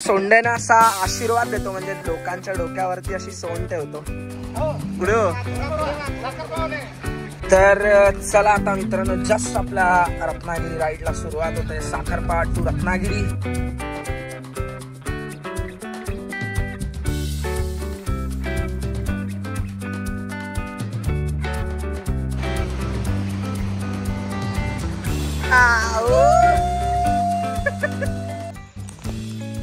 सोंडेने असा आशीर्वाद देतो, म्हणजे लोकांच्या डोक्यावरती अशी सोंड ठेवतो. तर चला आता मित्रांनो, जस्ट आपल्या रत्नागिरी राईडला सुरुवात होते. साखरपा टू रत्नागिरी.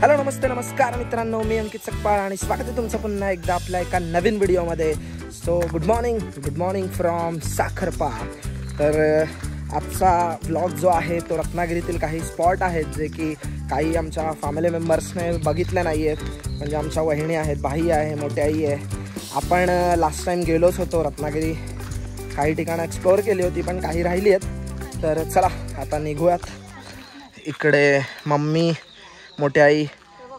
हॅलो, नमस्ते, नमस्कार मित्रांनो, मी अंकित सकपाळ आणि स्वागत आहे तुमचं पुन्हा एकदा आपल्या एका नवीन व्हिडिओमध्ये. So good morning from Sakharpa. तर आजचा व्लॉग जो आहे तो रत्नागिरीतील काही स्पॉट आहेत जे की काही आमच्या फॅमिली मेंबर्सने बघितले नाही आहेत. म्हणजे आमच्या वहिनी आहेत, भाई आहे, मोठी आई आहे. आपण लास्ट टाईम गेलोच होतो रत्नागिरी, काही ठिकाणं एक्सप्लोअर केली होती पण काही राहिली आहेत. तर चला आता निघूयात. इकडे मम्मी, मोठी आई,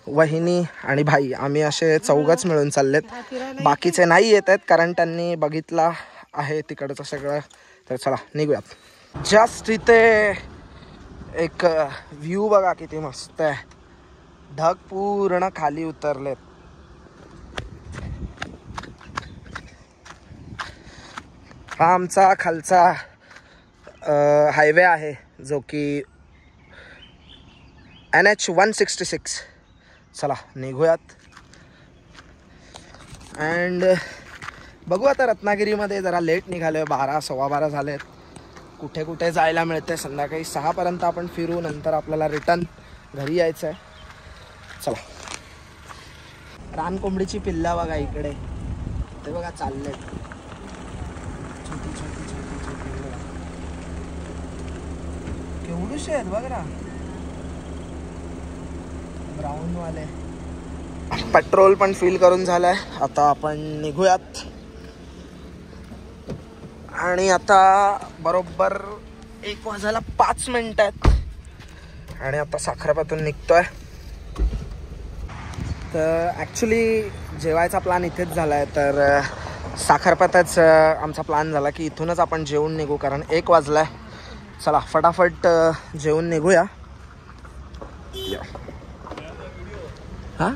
वहिनी आणि भाई, आम्ही असे चौघच मिळून चाललेत. बाकीचे नाही येत आहेत कारण त्यांनी बघितला आहे तिकडचं सगळं. तर चला निघूयात. जस्ट इथे एक व्ह्यू बघा किती मस्त आहे. ढग पूर्ण खाली उतरलेत. हा आमचा खालचा हायवे आहे जो की NH 166. चला निघूयात. अँड बघू आता रत्नागिरीमध्ये जरा लेट निघालो आहे. 12, 12:15 झालेत. कुठे कुठे जायला मिळते. संध्याकाळी 6पर्यंत आपण फिरू, नंतर आपल्याला रिटर्न घरी यायचं आहे. चला. रानकोंबडीची पिल्ला बघा इकडे, ते बघा चाललेत. छोटी छोटी छोटी छोटी केवढूशे आहेत बघ ना, ब्राऊन वाले. पेट्रोल पण फिल करून झालंय. आता आपण निघूयात. आणि आता बरोबर 1 वाजायला 5 मिनिटं आहेत आणि आता साखरपातून निघतोय. तर ॲक्च्युली जेवायचा प्लॅन इथेच झाला आहे. तर साखरपातच आमचा प्लॅन झाला की इथूनच आपण जेवून निघू, कारण 1 वाजला आहे. चला फटाफट जेवून निघूया. हां,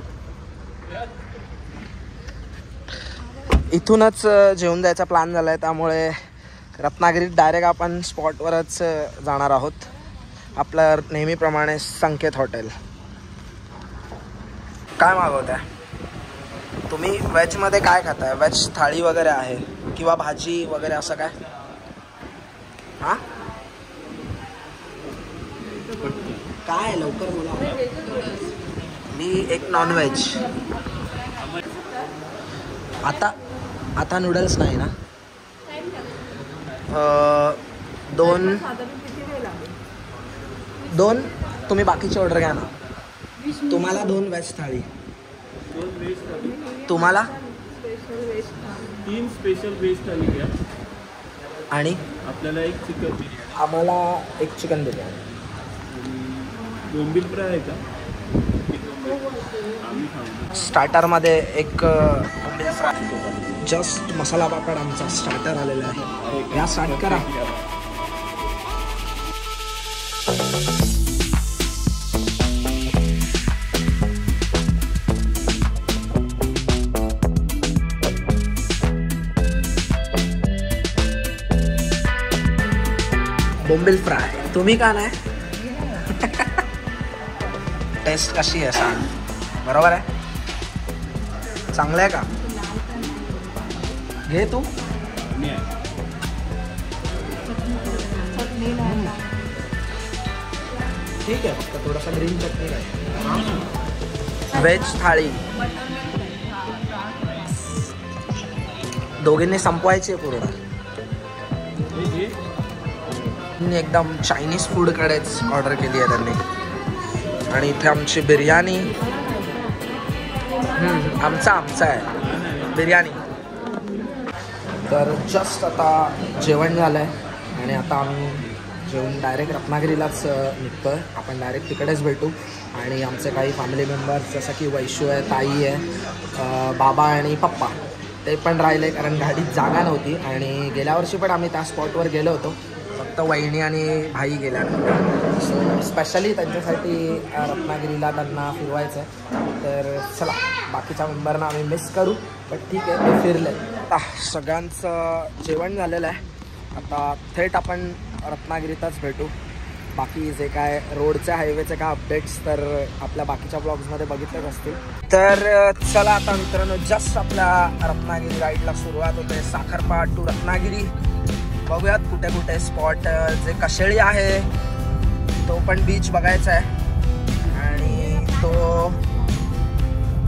इथूनच जेवून जायचा प्लॅन झाला आहे. त्यामुळे रत्नागिरीत डायरेक्ट आपण स्पॉटवरच जाणार आहोत. आपलं नेहमीप्रमाणे संकेत हॉटेल. काय मागवत आहे तुम्ही? व्हेजमध्ये काय खाताय? व्हेज थाळी वगैरे आहे किंवा भाजी वगैरे असं काय? हां, काय लवकर बोला. मी एक नॉनव्हेज. आता नूडल्स नाही ना? 2 तुम्ही बाकीची ऑर्डर घ्या ना. तुम्हाला 2 व्हेज थाळी, तुम्हाला 3 स्पेशल व्हेज थाळी घ्या. आणि आपल्याला 1 चिकन बिर्याणी. आम्हाला 1 चिकन बिर्याणी. बोंबील फ्राय आहे का? स्टार्टरमध्ये 1 बोंबील फ्राय. जस्ट मसाला पापड आमचा स्टार्टर आलेला आहे. या स्टार्ट करा. बोंबील फ्राय. तुम्ही का नाही? टेस्ट कशी आहे सांग. बरोबर आहे? चांगलं आहे का? घे तू. ठीक आहे, फक्त थोडासा ग्रीन चटणी आहे. व्हेज थाळी दोघींनी संपवायची आहे पूर्ण. एकदम चायनीज फूडकडेच ऑर्डर केली आहे त्यांनी. आणि इथे आमची बिर्याणी. आमचा आहे बिर्याणी. तर जस्ट आता जेवण झालं आहे आणि आता आम्ही जेवण डायरेक्ट रत्नागिरीलाच निघतो आहे. आपण डायरेक्ट तिकडेच भेटू. आणि आमचे काही फॅमिली मेंबर्स जसं की वैशू आहे, ताई आहे, बाबा आणि पप्पा, ते पण राहिले कारण गाडीत जागा नव्हती. आणि गेल्या वर्षी पण आम्ही त्या स्पॉटवर गेलो होतो, फक्त वहिनी आणि भाई गेल्यानंतर. स्पेशली त्यांच्यासाठी रत्नागिरीला त्यांना फिरवायचं आहे. तर चला, बाकीच्या मेंबरना आम्ही मिस करू, पण ठीक आहे, ते फिरले. आता सगळ्यांचं जेवण झालेलं आहे. आता थेट आपण रत्नागिरीतच भेटू. बाकी जे काय रोडच्या हायवेचे काय अपडेट्स तर आपल्या बाकीच्या ब्लॉग्समध्ये बघितलेच असतील. तर चला आता मित्रांनो, जस्ट आपल्या रत्नागिरी राईडला सुरुवात होते. साखरपा टू रत्नागिरी. बघूयात कुठे कुठे स्पॉट. जे कशेळी आहे तो पण बीच बघायचा आहे आणि तो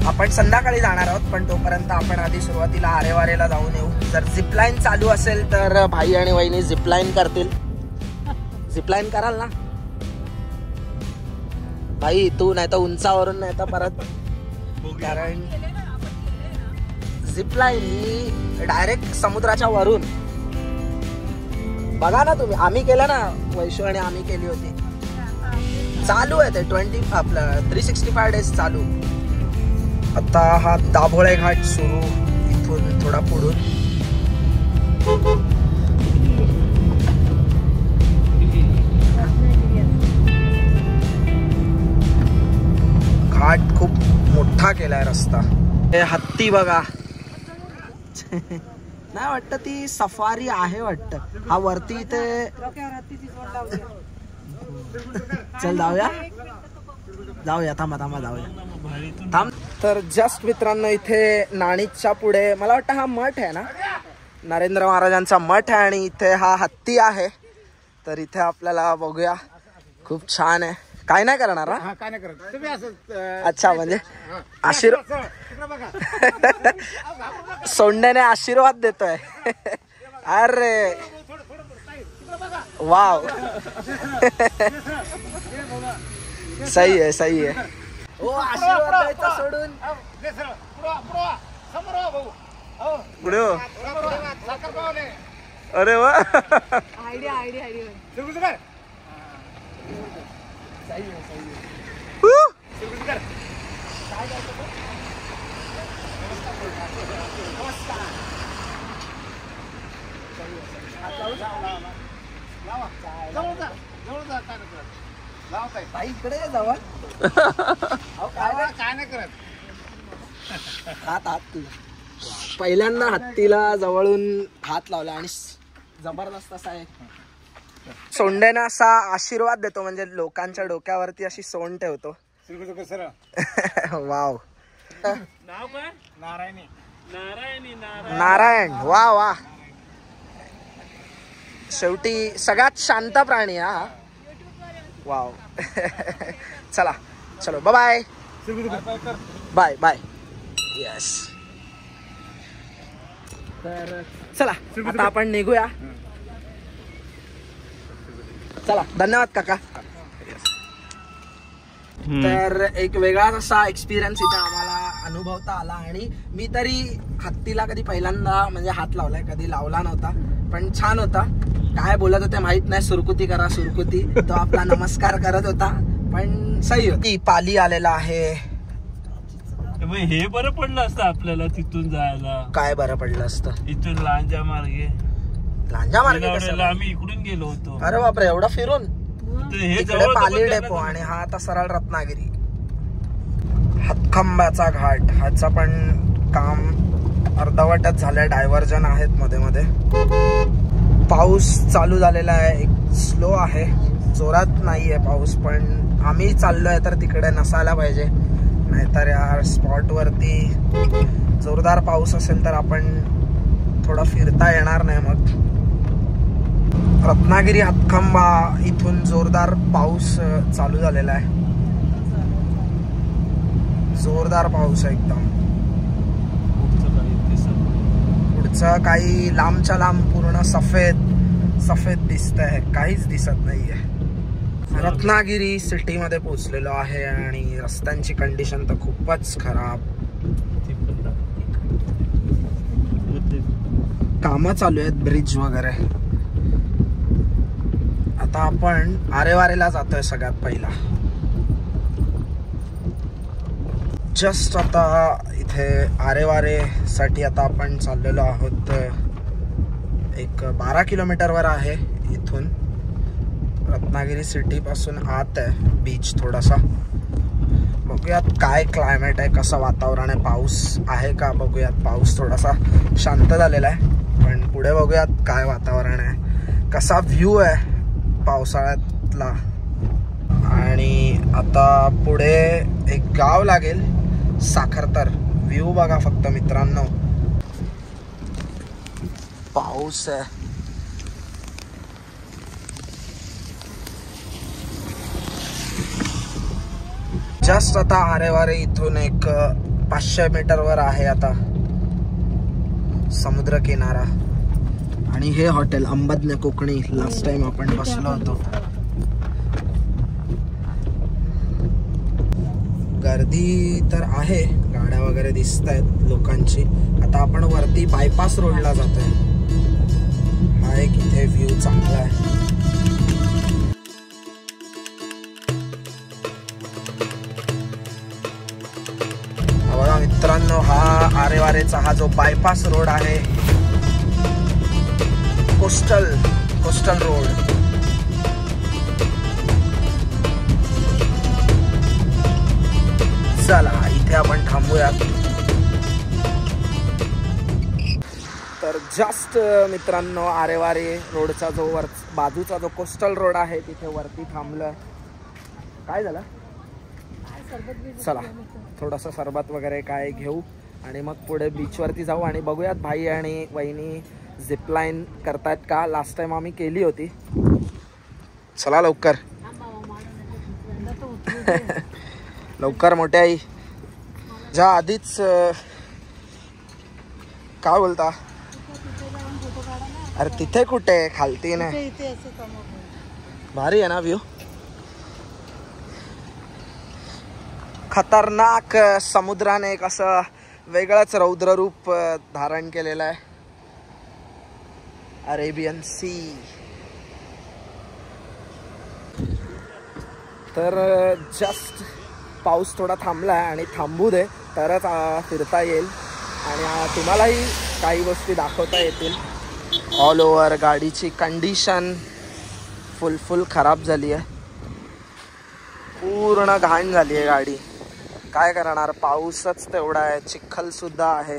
आपण संध्याकाळी जाणार आहोत. पण तोपर्यंत आपण आधी सुरुवातीला आरेवारेला जाऊन येऊ. जर झिपलाईन चालू असेल तर भाई आणि वहिनी झिपलाईन करतील. झिपलाईन कराल ना भाई? तू नाही तर उंचावरून नाही तर परत, कारण झिपलाईन ही डायरेक्ट समुद्राच्या वरून. बघा ना तुम्ही, आम्ही केलं ना, वैशू आणि आम्ही केली होती. चालू आहे ते 365 डेज चालू. आता हा दाभोळे घाट सुरू, इथून थोडा पुढून. घाट खूप मोठा केलाय रस्ता. हे हत्ती बघा. नाही वाटतं ती सफारी आहे वाटतं. हा वरती इथे. चल जाऊया, जाऊया, थांबा जाऊया, थांब. तर जस्ट मित्रांनो, इथे नाणीच्या पुढे मला वाटतं हा मठ आहे ना, नरेंद्र महाराजांचा मठ आहे आणि इथे हा हत्ती आहे. तर इथे आपल्याला बघूया, खूप छान आहे. काय नाही करणार हा? काय नाही करत तुम्ही असं. अच्छा, म्हणजे आशीर्वाद. सोंडेने आशीर्वाद देतोय. अरे वाव. सही आहे, सही आहे. ओ, आशीर्वाद द्यायचा सोडून पुढे. अरे वा. Idea idea idea. सही है, सही है. इकडे जावा. काय नाही करत. हात तुला पहिल्यांदा हत्तीला जवळून हात लावला आणि जबरदस्त असा आहे. सोंडेने असा आशीर्वाद देतो, म्हणजे लोकांच्या डोक्यावरती अशी सोंड ठेवतो. वाव. नाव काय? नारायणी. नारायणी. नारायण. वा वा. शेवटी सगळ्यात शांत प्राणी हा. वाव. चला, चलो, बाय बाय बाय. यस. तर चला आता आपण निघूया. चला, धन्यवाद काका. तर एक वेगळाच असा एक्सपिरियन्स इथे आम्हाला अनुभवता आला. आणि मी तरी हत्तीला कधी पहिल्यांदा म्हणजे हात लावलाय, कधी लावला नव्हता, पण छान होता. काय बोलत होते माहित नाही. सुरकुती करा, सुरकुती. तो आपला नमस्कार करत होता, पण सही होती. पाली आलेला आहे. हे बरं पडलं असतं आपल्याला तिथून जायला. काय बरं पडलं असतं? इथून लांजा मार्गे. लांजा मार्गे आम्ही इकडून गेलो होतो. अरे बापरे, एवढा फिरून. इकडे पाली डेपो आणि हा आता सरळ रत्नागिरी. हातखंब्याचा घाट, ह्याचा पण काम अर्धवटच झालंय. डायव्हर्जन आहेत मध्ये मध्ये. पाऊस चालू झालेला आहे. एक स्लो आहे, जोरात नाहीये पाऊस, पण आम्ही चाललोय तर तिकडे नसायला पाहिजे. नाहीतर या स्पॉट वरती जोरदार पाऊस असेल तर आपण थोडं फिरता येणार नाही. मग रत्नागिरी हातखंबा इथून जोरदार पाऊस चालू झालेला आहे. जोरदार पाऊस आहे एकदम. पुढचं काही लांबच्या लांब पूर्ण सफेद सफेद दिसतंय, काहीच दिसत नाहीये. रत्नागिरी सिटी मध्ये पोहोचलेलो आहे आणि रस्त्यांची कंडिशन तर खूपच खराब. कामं चालू आहेत, ब्रिज वगैरे. आता आपण आरेवारेला जातोय सगळ्यात पहिला. जस्ट आता इथे आरेवारे साठी आता आपण चाललेलो आहोत. एक 12 किलोमीटरवर आहे इथून. रत्नागिरी सिटी पासून आत आहे बीच थोडासा. बघूयात काय क्लायमेट आहे, कसं वातावरण आहे, पाऊस आहे का बघूयात. पाऊस थोडासा शांत झालेला आहे, पण पुढे बघूयात काय वातावरण आहे, कसा व्ह्यू आहे पावसाळ्यातला. आणि आता पुढे एक गाव लागेल साखरतर. व्ह्यू बघा फक्त मित्रांनो, पाऊस आहे. जस्ट आता आरेवारे इथून एक 500 मीटरवर आहे आता समुद्र किनारा. आणि हे हॉटेल अंबदने कोकणी, लास्ट टाइम आपण बसलो होतो. गर्दी तर आहे, गाड्या वगैरे दिसत आहेत लोकांची. आता आपण वरती बायपास रोडला जातोय. हा एक इथे व्ह्यू चांगला आहे. बघा मित्रांनो, हा आरेवारेचा हा जो बायपास रोड आहे, कोस्टल रोड. चला इथे आपण थांबूयात. तर जस्ट मित्रांनो आरेवारे रोडचा जो बाजूचा जो कोस्टल रोड आहे तिथे वरती थांबलं. काय झालं? चला थोडंसं सरबत वगैरे काय घेऊ आणि मग पुढे बीचवरती जाऊ आणि बघूयात भाई आणि वहिनी झिपलाईन करतायत का. लास्ट टाइम आम्ही केली होती. चला लवकर लवकर मोठ्या आई. ज्या आधीच काय बोलता, अरे तिथे कुठे खालती नाही, भारी आहे ना व्ह्यू. खतरनाक समुद्राने एक असं वेगळंच रौद्र रूप धारण केलेलं आहे. Arabian C. तर जस्ट पाऊस थोडा थांबला आहे आणि थांबू दे तरच फिरता येईल आणि तुम्हालाही काही गोष्टी दाखवता येतील. ऑल ओव्हर गाडीची कंडिशन फुल खराब झाली आहे, पूर्ण घाण झाली आहे गाडी. काय करणार, पाऊसच तेवढा आहे, चिखल सुद्धा आहे.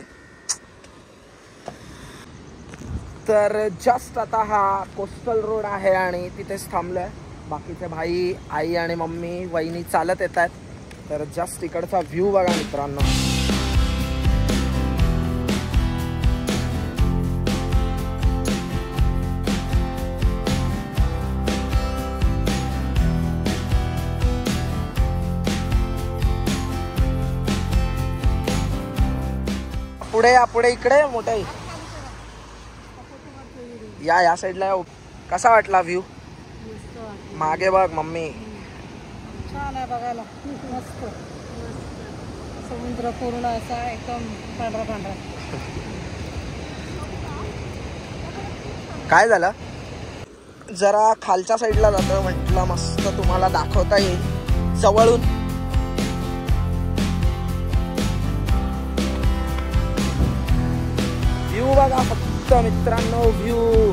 तर जस्ट आता हा कोस्टल रोड आहे आणि तिथेच थांबलोय. बाकीचे भाई, आई आणि मम्मी, वहिनी चालत येत आहेत. तर जस्ट इकडचा व्ह्यू बघा मित्रांनो. पुढे इकडे मोठ्या या साईडला. कसा वाटला व्ह्यू? मागे बघ मम्मी. छान आहे बघायला, मस्त. समुद्र पूर्ण असा एकदम पांढरा. काय झालं, जरा खालच्या साईडला जातो म्हटलं, मस्त तुम्हाला दाखवता येईल जवळून. व्ह्यू बघा फक्त मित्रांनो, व्ह्यू.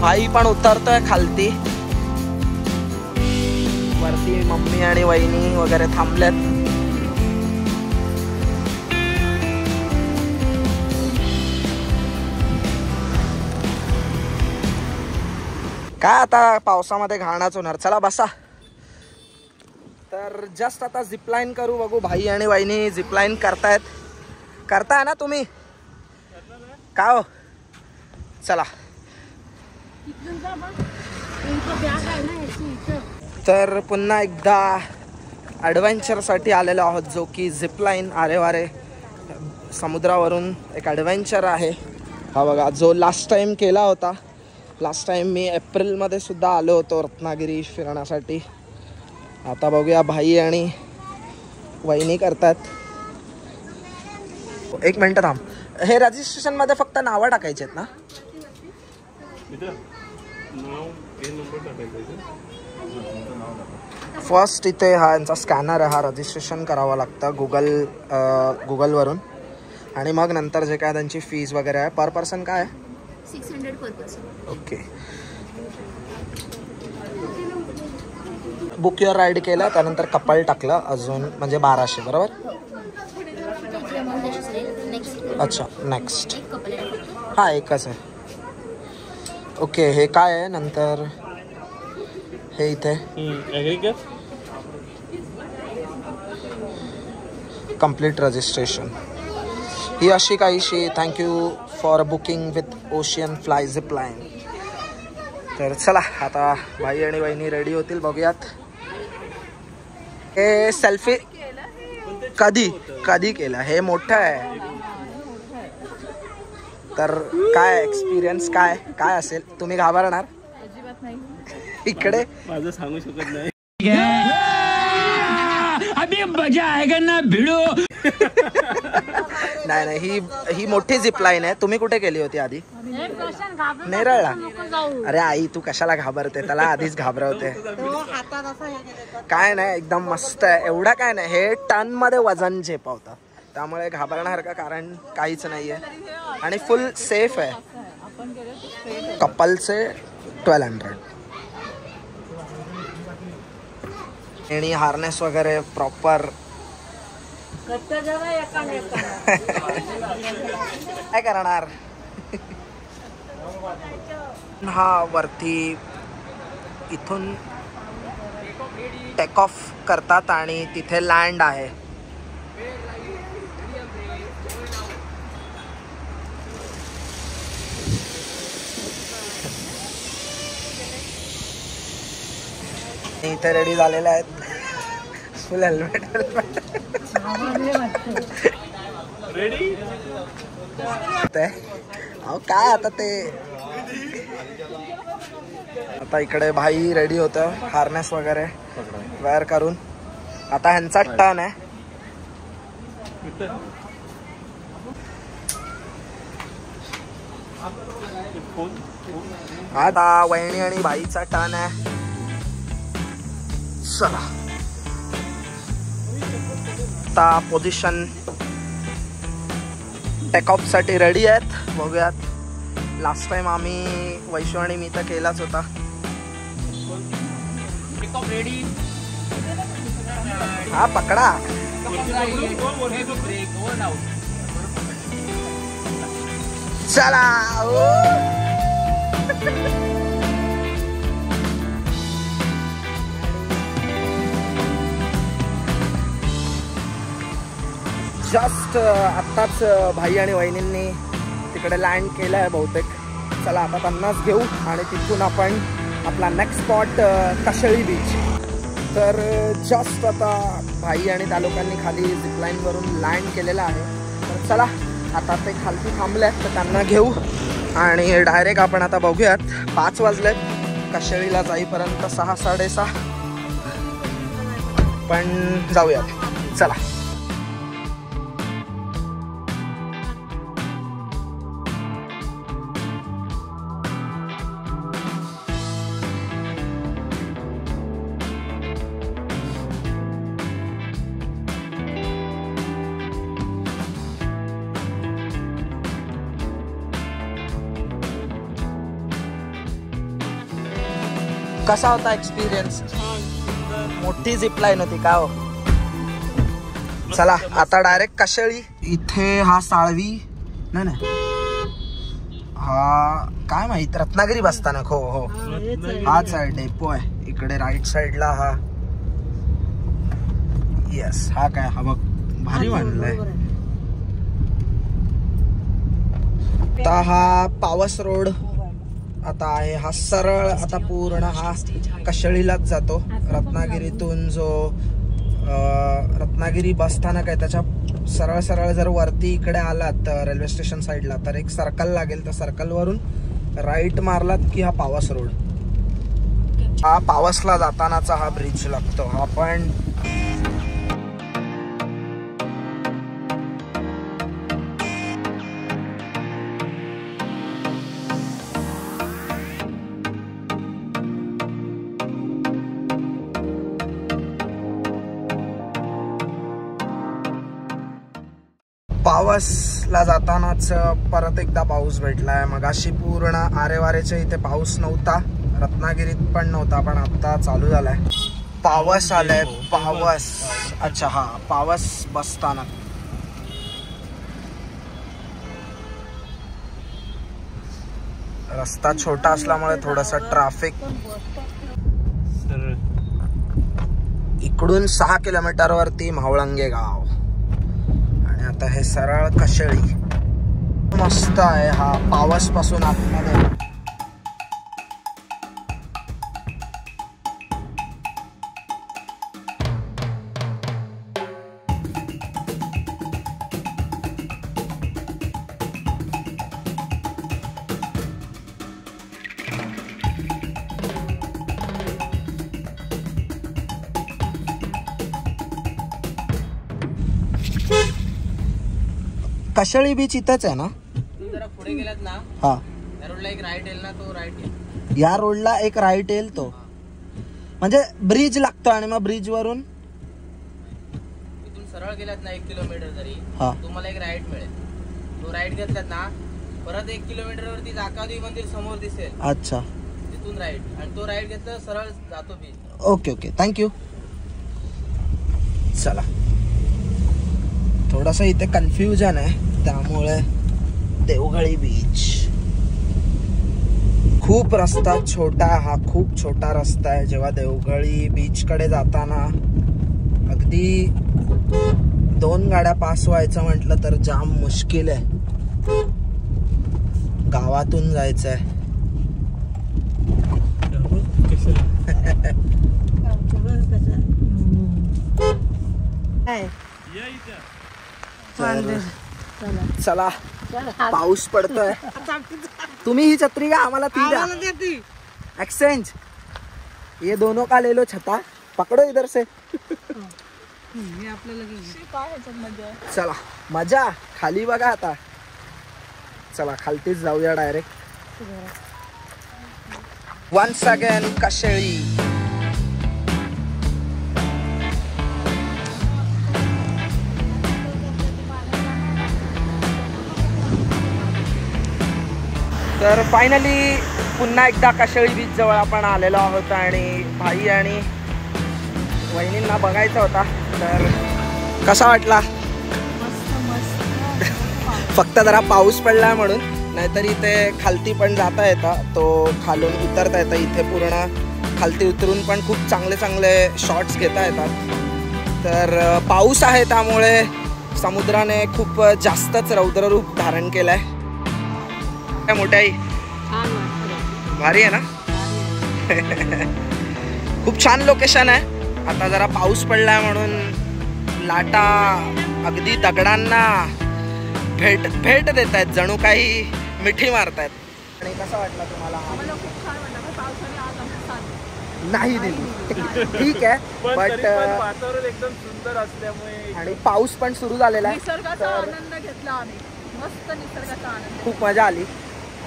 भाई पण उतरतोय खालती. वरती मम्मी आणि वहिनी वगैरे थांबल्यात. काय आता पावसामध्ये घाणच होणार. चला बसा. तर जस्ट आता झिपलाईन करू, बघू भाई आणि वहिनी झिपलाईन करताय ना तुम्ही? का हो? चला. तर पुन्हा एकदा ॲडव्हेंचरसाठी आलेलो आहोत, जो की झिपलाईन. आरेवारे समुद्रावरून एक ॲडव्हेंचर आहे हा बघा, जो लास्ट टाइम केला होता. लास्ट टाइम मी एप्रिलमध्ये सुद्धा आलो होतो रत्नागिरी फिरण्यासाठी. आता बघूया भाई आणि वहिनी करतात. एक मिनटं थांब. हे रजिस्ट्रेशनमध्ये फक्त नावं टाकायची आहेत ना? फर्स्ट इथे हा यांचा स्कॅनर आहे, हा रजिस्ट्रेशन करावं लागतं गुगलवरून. आणि मग नंतर जे काय त्यांची फीज वगैरे आहे पर पर्सन काय आहे 600 per person. Okay. Book your ride केलं त्यानंतर कपल टाकलं अजून म्हणजे 1200 बरोबर. अच्छा नेक्स्ट हां एकच आहे. ओके हे काय आहे नंतर हे इथे कम्प्लीट रजिस्ट्रेशन ही अशी काहीशी thank you for booking with ocean fly zip line. तर चला आता भाई आणि बहिणी रेडी होतील बघूयात. हे सेल्फी कधी कधी केलं हे मोठं आहे तर काय एक्सपिरियन्स काय काय असेल तुम्ही घाबरणार अजिबात नाही. इकडे माझं सांगू शकत नाही. अभी मजा आएगा ना भिड़ो. नाही नाही ही मोठी झिप लाईन आहे. तुम्ही कुठे केली होती आधी नेरळला. अरे आई तू कशाला घाबरते त्याला आधीच घाबरवते. काय नाही एकदम मस्त आहे. एवढा काय नाही हे टन मध्ये वजन झेपवतं त्यामुळे घाबरण्यासारखं कारण काहीच नाहीये आणि फुल सेफ आहे. कपलचे 1200 आणि हार्नेस वगैरे प्रॉपर. काय करणार हा वरती इथून टेक ऑफ करतात आणि तिथे लँड आहे. इथे रेडी झालेले आहेत फुल हेल्मेट रेडी अहो काय आता ते आता इकडे भाई रेडी होतं हार्नेस वगैरे वेअर करून. आता ह्यांचा टर्न आहे. आता वहिनी आणि भाईचा टर्न आहे. चला आता पोझिशन टेकऑफ साठी रेडी आहेत बघूयात. लास्ट टाइम आम्ही वैशू आणि मी तर केलाच होता. हा पकडा. चला जस्ट आत्ताच भाई आणि वहिनींनी तिकडे लँड केलं आहे बहुतेक. चला आता त्यांनाच घेऊ आणि तिथून आपण आपला नेक्स्ट स्पॉट कशेळी बीच. तर जस्ट आता भाई आणि त्या लोकांनी खाली झिपलाईनवरून लँड केलेला आहे. तर चला आता ते खालती थांबले आहेत तर त्यांना घेऊ आणि डायरेक्ट आपण आता बघूयात. 5 वाजलेत कशेळीला जाईपर्यंत 6 साडेसहा पण जाऊयात. चला कसा होता एक्सपिरियन्स. मोठी झिपलाईन होती का हो. चला आता डायरेक्ट कशेळी. इथे हा साळवी नाही नाही हा काय माहित रत्नागिरी बसताना. हो हो हाच आहे डेपो आहे इकडे राईट साईडला. हा येस हा काय हा बघ भारी बांधलाय. आता हा पावस रोड आता आहे. हा सरळ आता पूर्ण हा कशेळीलाच जातो. रत्नागिरीतून जो रत्नागिरी बस स्थानक आहे त्याच्या सरळ सरळ जर वरती इकडे आलात रेल्वे स्टेशन साईडला तर एक सर्कल लागेल. त्या सर्कलवरून राईट मारलात की हा पावस रोड. हा पावसला जातानाचा हा ब्रिज लागतो. हा पण पावसला जातानाच परत एकदा पाऊस भेटलाय. मगाशी पूर्ण आरेवारेच्या इथे पाऊस नव्हता, रत्नागिरीत पण नव्हता, पण आता चालू झालाय. पावस आलाय, पावस. अच्छा हा, पावस बसताना. रस्ता छोटा असल्यामुळे थोडस ट्रॅफिक. इकडून 6 किलोमीटर वरती म्हावळंगे गाव आणि आता हे सरळ कशेळी. मस्त आहे हा पावस पासून आतमध्ये. कशेळी बीच इथंच आहे ना? जरा पुढे गेलात ना, हा, या रोडला एक राईट येईल ना, तो राईट येईल. या रोडला एक राईट येईल, तो म्हणजे ब्रिज लागतो आणि मग ब्रिज वरून इथून सरळ गेलात ना 1 किलोमीटर तरी, हा, तुम्हाला एक राईट मिळेल. तो राईट घेतलात ना, परत 1 किलोमीटर वरती जाकादेवी मंदिर समोर दिसेल. अच्छा, तिथून राईट, आणि तो राईट घेतला सरळ जातो बीच. Okay okay, thank you. चला, थोडस इथे कन्फ्युजन आहे त्यामुळे देवगळी बीच. खूप रस्ता छोटा, हा खूप छोटा रस्ता आहे. जेव्हा देवगळी बीच कडे जाताना अगदी 2 गाड्या पास व्हायचं म्हटलं तर जाम मुश्किल आहे. गावातून जायचंय. चला, पाऊस पडतोय. तुम्ही ही छत्री का आम्हाला ती द्या. एक्सचेंज. ये दोनों का ले लो छता, पकड़ो इधर से. चला, मजा खाली बघा आता. चला, खालतीच जाऊया डायरेक्ट. Once again Kasheli. तर फायनली पुन्हा एकदा कशेळी बीच जवळ आपण आलेलो आहोत आणि भाई आणि वहिनींना बघायचा होता. तर कसा वाटला? फक्त जरा पाऊस पडला म्हणून, नाहीतर इथे खालती पण जाता येतं, तो खालून उतरता येतं. इथे पूर्ण खालती उतरून पण खूप चांगले चांगले शॉट्स घेता येतात. तर पाऊस आहे त्यामुळे समुद्राने खूप जास्तच रौद्ररूप धारण केलंय. मोठ्याही भारी आहे ना. खूप छान लोकेशन आहे. आता जरा पाऊस पडलाय म्हणून लाटा अगदी दगडांना भेट देत आहेत, जणू काही मिठी मारतायत. आणि कसा वाटला तुम्हाला? नाही दिली ठीक आहे, बट वातावरण एकदम सुंदर असल्यामुळे आणि पाऊस पण सुरू झालेला आहे. निसर्गाचा आनंद घेतला आम्ही. मस्त निसर्गाचा आनंद, खूप मजा आली.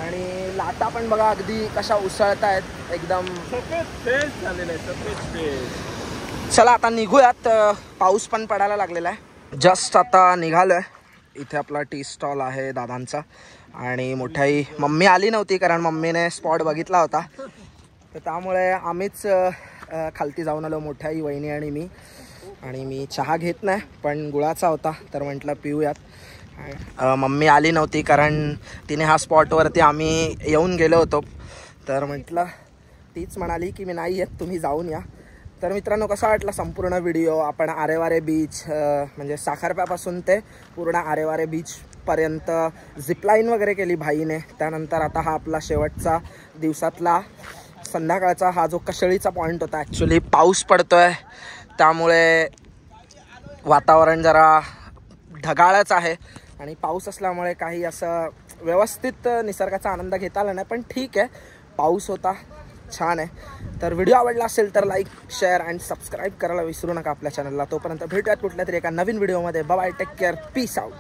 आणि लाटा पण बघा अगदी कशा उसळतायत एकदम. सफेद झालेलं आहे, सफेद. चला आता निघूयात, पाऊस पण पडायला लागलेला आहे. जस्ट आता निघालोय. इथे आपला टी स्टॉल आहे दादांचा. आणि मोठ्याई मम्मी आली नव्हती कारण मम्मीने स्पॉट बघितला होता, तर त्यामुळे आम्हीच खालती जाऊन आलो, मोठ्याई, वहिनी आणि मी. आणि मी चहा घेत नाही पण गुळाचा होता, तर म्हटलं पिऊयात. मम्मी आली नव्हती कारण तिने हा स्पॉटवरती आम्ही येऊन गेलो होतो, तर म्हटलं तीच म्हणाली की मी नाही येत, तुम्ही जाऊन या. तर मित्रांनो, कसा वाटला संपूर्ण व्हिडिओ? आपण आरेवारे बीच म्हणजे साखरप्यापासून ते पूर्ण आरेवारे बीचपर्यंत झिपलाईन वगैरे केली भाईने. त्यानंतर आता हा आपला शेवटचा दिवसातला संध्याकाळचा हा जो कशेळीचा पॉईंट होता. ॲक्च्युली पाऊस पडतो आहे त्यामुळे वातावरण जरा ढगाळच आहे आणि पाऊस असल्यामुळे काही असं व्यवस्थित निसर्गाचा आनंद घेता आला नाही, पण ठीक आहे, पाऊस होता, छान आहे. तर व्हिडिओ आवडला असेल तर लाईक, शेअर अँड सबस्क्राईब करायला विसरू नका आपल्या चॅनलला. तोपर्यंत भेटूयात कुठल्या तरी एका नवीन व्हिडिओमध्ये. Bye, take care, peace out.